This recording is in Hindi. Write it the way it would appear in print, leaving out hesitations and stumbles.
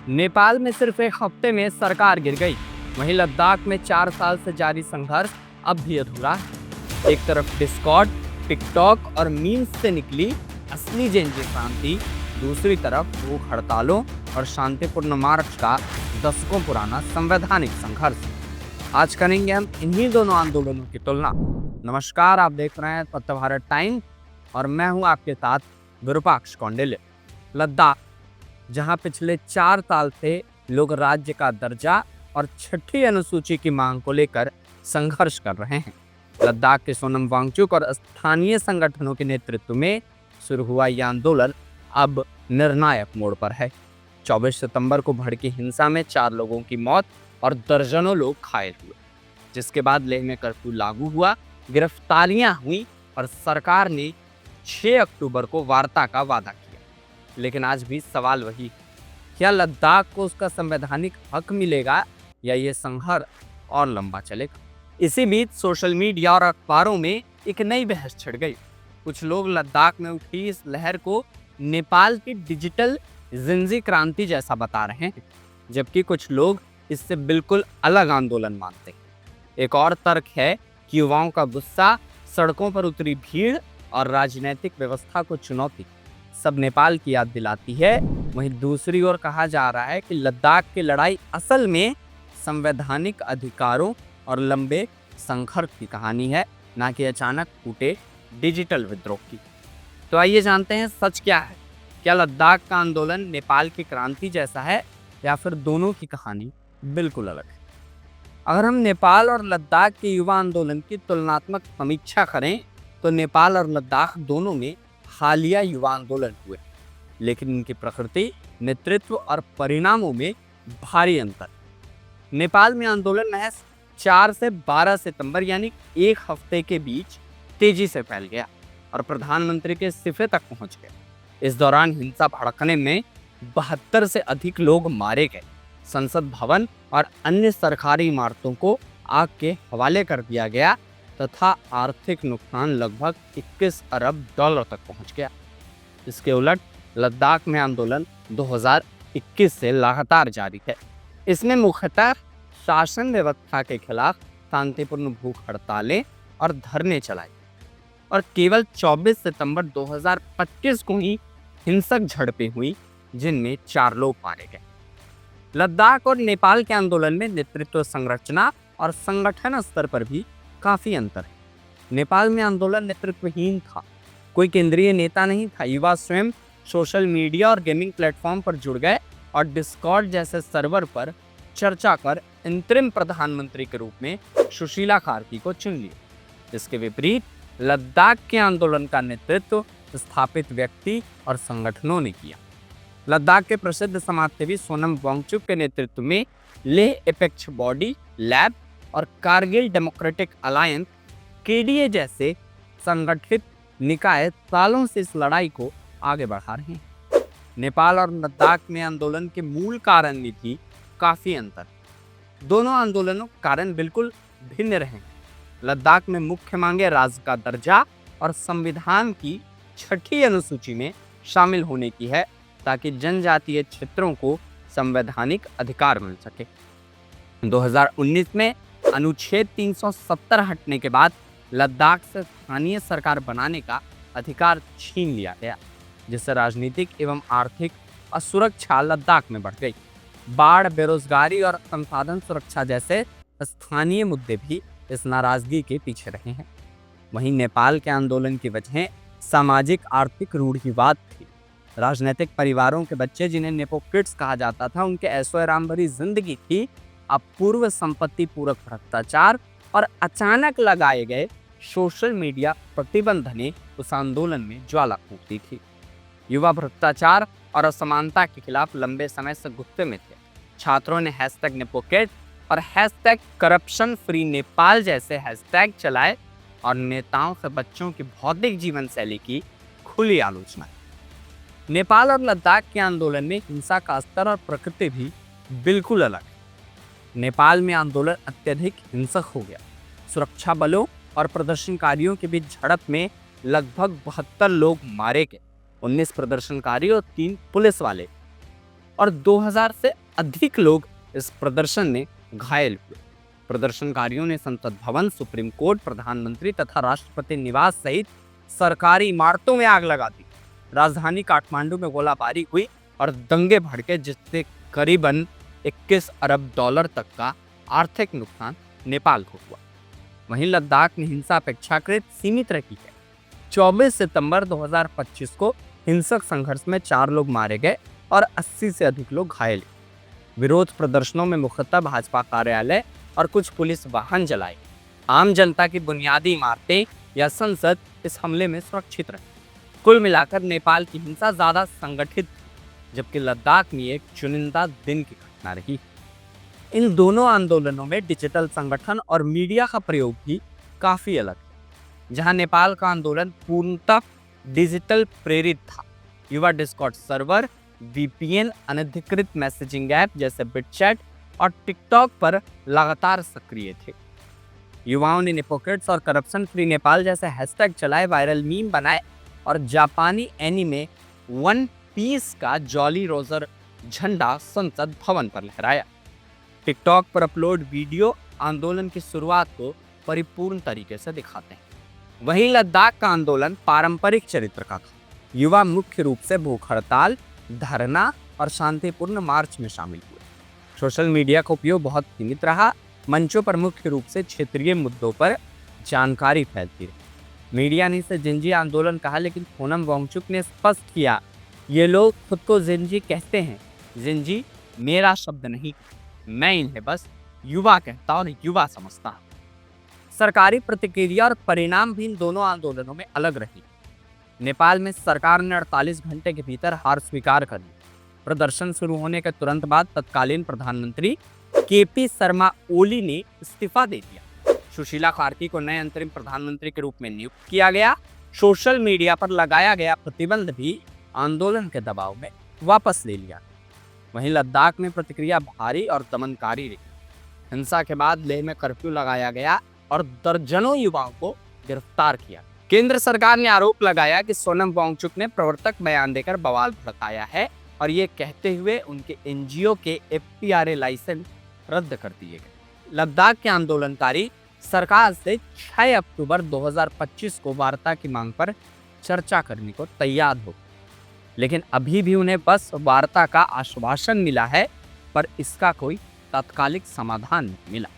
नेपाल में सिर्फ एक हफ्ते में सरकार गिर गई। वहीं लद्दाख में 4 साल से जारी संघर्ष अब भी अधूरा है। एक तरफ डिस्कॉर्ड, टिकटॉक और मीम्स से निकली असली जेनजी क्रांति, दूसरी तरफ भूख हड़तालों और शांतिपूर्ण मार्च का दशकों पुराना संवैधानिक संघर्ष। आज करेंगे हम इन्हीं दोनों आंदोलनों की तुलना। नमस्कार, आप देख रहे हैं तथ्य भारत टाइम और मैं हूं आपके साथ विरूपाक्ष कौंडिल्य। लद्दाख, जहां पिछले 4 साल से लोग राज्य का दर्जा और 6ठी अनुसूची की मांग को लेकर संघर्ष कर रहे हैं। लद्दाख के सोनम वांगचुक और स्थानीय संगठनों के नेतृत्व में शुरू हुआ यह आंदोलन अब निर्णायक मोड़ पर है। 24 सितंबर को भड़की हिंसा में 4 लोगों की मौत और दर्जनों लोग घायल हुए, जिसके बाद लेह में कर्फ्यू लागू हुआ, गिरफ्तारियां हुई और सरकार ने 6 अक्टूबर को वार्ता का वादा किया। लेकिन आज भी सवाल वही, क्या लद्दाख को उसका संवैधानिक हक मिलेगा या ये संघर्ष और लंबा चलेगा? इसी बीच सोशल मीडिया और अखबारों में एक नई बहस छिड़ गई। कुछ लोग लद्दाख में उठी इस लहर को नेपाल की डिजिटल जिंजी क्रांति जैसा बता रहे हैं, जबकि कुछ लोग इससे बिल्कुल अलग आंदोलन मानते हैं। एक और तर्क है कि युवाओं का गुस्सा, सड़कों पर उतरी भीड़ और राजनीतिक व्यवस्था को चुनौती सब नेपाल की याद दिलाती है। वहीं दूसरी ओर कहा जा रहा है कि लद्दाख की लड़ाई असल में संवैधानिक अधिकारों और लंबे संघर्ष की कहानी है, ना कि अचानक फूटे डिजिटल विद्रोह की। तो आइए जानते हैं सच क्या है। क्या लद्दाख का आंदोलन नेपाल की क्रांति जैसा है या फिर दोनों की कहानी बिल्कुल अलग है? अगर हम नेपाल और लद्दाख के युवा आंदोलन की तुलनात्मक समीक्षा करें तो नेपाल और लद्दाख दोनों में हालिया युवा आंदोलन हुए, लेकिन इनकी प्रकृति, नेतृत्व और परिणामों में भारी अंतर। नेपाल में आंदोलन महज 4 से 12 सितंबर यानी एक हफ्ते के बीच तेजी से फैल गया और प्रधानमंत्री के इस्तीफे तक पहुंच गया। इस दौरान हिंसा भड़कने में 72 से अधिक लोग मारे गए, संसद भवन और अन्य सरकारी इमारतों को आग के हवाले कर दिया गया तथा आर्थिक नुकसान लगभग 21 अरब डॉलर तक पहुंच गया। इसके उलट लद्दाख में आंदोलन 2021 से लगातार जारी है। इसमें मुख्यतः शासन व्यवस्था के खिलाफ शांतिपूर्ण भूख हड़तालें और धरने चलाए और केवल 24 सितंबर 2025 को ही हिंसक झड़पें हुई, जिनमें 4 लोग मारे गए। लद्दाख और नेपाल के आंदोलन में नेतृत्व, संरचना और संगठन स्तर पर भी काफी अंतर है। नेपाल में आंदोलन नेतृत्वहीन था, कोई केंद्रीय नेता नहीं था। युवा स्वयं सोशल मीडिया और गेमिंग प्लेटफॉर्म पर जुड़ गए और डिस्कॉर्ड जैसे सर्वर पर चर्चा कर अंतरिम प्रधानमंत्री के रूप में सुशीला कार्की को चुन लिया। इसके विपरीत लद्दाख के आंदोलन का नेतृत्व स्थापित व्यक्ति और संगठनों ने किया। लद्दाख के प्रसिद्ध समाजसेवी सोनम वांगचुक के नेतृत्व में लेह एपेक्स बॉडी लैब और कारगिल डेमोक्रेटिक अलायंस केडीए जैसे संगठित निकाय सालों से इस लड़ाई को आगे बढ़ा रहे हैं। नेपाल और लद्दाख में आंदोलन के मूल कारण में भी काफी अंतर। दोनों आंदोलनों के कारण बिल्कुल भिन्न रहे। लद्दाख में मुख्य मांगे राज्य का दर्जा और संविधान की 6ठी अनुसूची में शामिल होने की है, ताकि जनजातीय क्षेत्रों को संवैधानिक अधिकार मिल सके। 2019 में अनुच्छेद 370 हटने के बाद लद्दाख से स्थानीय सरकार बनाने का अधिकार छीन लिया गया, जिससे राजनीतिक एवं आर्थिक असुरक्षा लद्दाख में बढ़ गई। बाढ़, बेरोजगारी और संसाधन सुरक्षा जैसे स्थानीय मुद्दे भी इस नाराजगी के पीछे रहे हैं। वहीं नेपाल के आंदोलन की वजह सामाजिक आर्थिक रूढ़िवाद थी। राजनीतिक परिवारों के बच्चे, जिन्हें नेपो किड्स कहा जाता था, उनके ऐशो आराम भरी जिंदगी थी अब पूर्व संपत्ति पूरक भ्रष्टाचार और अचानक लगाए गए सोशल मीडिया प्रतिबंध ने उस आंदोलन में ज्वाला फूंक दी थी। युवा भ्रष्टाचार और असमानता के खिलाफ लंबे समय से गुस्से में थे। छात्रों ने हैशटैग नेपोकेट और हैशटैग करप्शन फ्री नेपाल जैसे हैशटैग चलाए और नेताओं से बच्चों की भौतिक जीवन शैली की खुली आलोचना। नेपाल और लद्दाख के आंदोलन में हिंसा का स्तर और प्रकृति भी बिल्कुल अलग है। नेपाल में आंदोलन अत्यधिक हिंसक हो गया। सुरक्षा बलों और प्रदर्शनकारियों के बीच झड़प में लगभग 72 लोग मारे गए, 19 प्रदर्शनकारी और 3 पुलिस वाले और 2000 से अधिक लोग इस प्रदर्शन में घायल हुए। प्रदर्शनकारियों ने संसद भवन, सुप्रीम कोर्ट, प्रधानमंत्री तथा राष्ट्रपति निवास सहित सरकारी इमारतों में आग लगा दी। राजधानी काठमांडू में गोलाबारी हुई और दंगे भड़के, जिससे करीबन 21 अरब डॉलर तक का आर्थिक नुकसान नेपाल को हुआ। वहीं लद्दाख में हिंसा अपेक्षाकृत सीमित रही है। 24 सितंबर 2025 को हिंसक संघर्ष में 4 लोग मारे गए और 80 से अधिक लोग घायल हुए। विरोध प्रदर्शनों में मुख्यतः भाजपा कार्यालय और कुछ पुलिस वाहन जलाए। आम जनता की बुनियादी इमारतें या संसद इस हमले में सुरक्षित रहे। कुल मिलाकर नेपाल की हिंसा ज्यादा संगठित थी, जबकि लद्दाख में एक चुनिंदा दिन की घटना रही। इन दोनों आंदोलनों में डिजिटल संगठन और मीडिया का प्रयोग भी काफी अलग है। जहां नेपाल का आंदोलन पूर्णतः डिजिटल प्रेरित था। युवा डिस्कॉर्ड सर्वर, वीपीएन, अनधिकृत मैसेजिंग ऐप जैसे बिटचैट और टिकटॉक पर लगातार सक्रिय थे। युवाओं ने नेपोक्रेट्स और करप्शन फ्री नेपाल जैसे हैशटैग चलाए, वायरल मीम बनाए और जापानी एनीमे वन पीस का जॉली रोजर झंडा संसद भवन पर लहराया। टिकटॉक पर अपलोड वीडियो आंदोलन की शुरुआत को परिपूर्ण तरीके से दिखाते हैं। वहीं लद्दाख का आंदोलन पारंपरिक चरित्र का था। युवा मुख्य रूप से भूख हड़ताल, धरना और शांतिपूर्ण मार्च में शामिल हुए। सोशल मीडिया का उपयोग बहुत सीमित रहा। मंचों पर मुख्य रूप से क्षेत्रीय मुद्दों पर जानकारी फैलती रही। मीडिया ने इसे जिंजी आंदोलन कहा, लेकिन सोनम वांगचुक ने स्पष्ट किया, ये लोग खुद को जिंजी कहते हैं। जिंजी मेरा शब्द नहीं, मैं इन्हें बस युवा कहता और युवा समझता। सरकारी प्रतिक्रिया और परिणाम भी इन दोनों आंदोलनों में अलग रही। नेपाल में सरकार ने 48 घंटे के भीतर हार स्वीकार कर ली। प्रदर्शन शुरू होने के तुरंत बाद तत्कालीन प्रधानमंत्री केपी शर्मा ओली ने इस्तीफा दे दिया। सुशीला कार्की को नए अंतरिम प्रधानमंत्री के रूप में नियुक्त किया गया। सोशल मीडिया पर लगाया गया प्रतिबंध भी आंदोलन के दबाव में वापस ले लिया। वहीं लद्दाख में प्रतिक्रिया भारी और दमनकारी रही। हिंसा के बाद लेह में कर्फ्यू लगाया गया और दर्जनों युवाओं को गिरफ्तार किया। केंद्र सरकार ने आरोप लगाया कि सोनम वांगचुक ने प्रवर्तक बयान देकर बवाल भड़काया है और ये कहते हुए उनके एनजीओ के एफपीआरए लाइसेंस रद्द कर दिए गए। लद्दाख के आंदोलनकारी सरकार से 6 अक्टूबर 2025 को वार्ता की मांग पर चर्चा करने को तैयार हो, लेकिन अभी भी उन्हें बस वार्ता का आश्वासन मिला है, पर इसका कोई तात्कालिक समाधान नहीं मिला।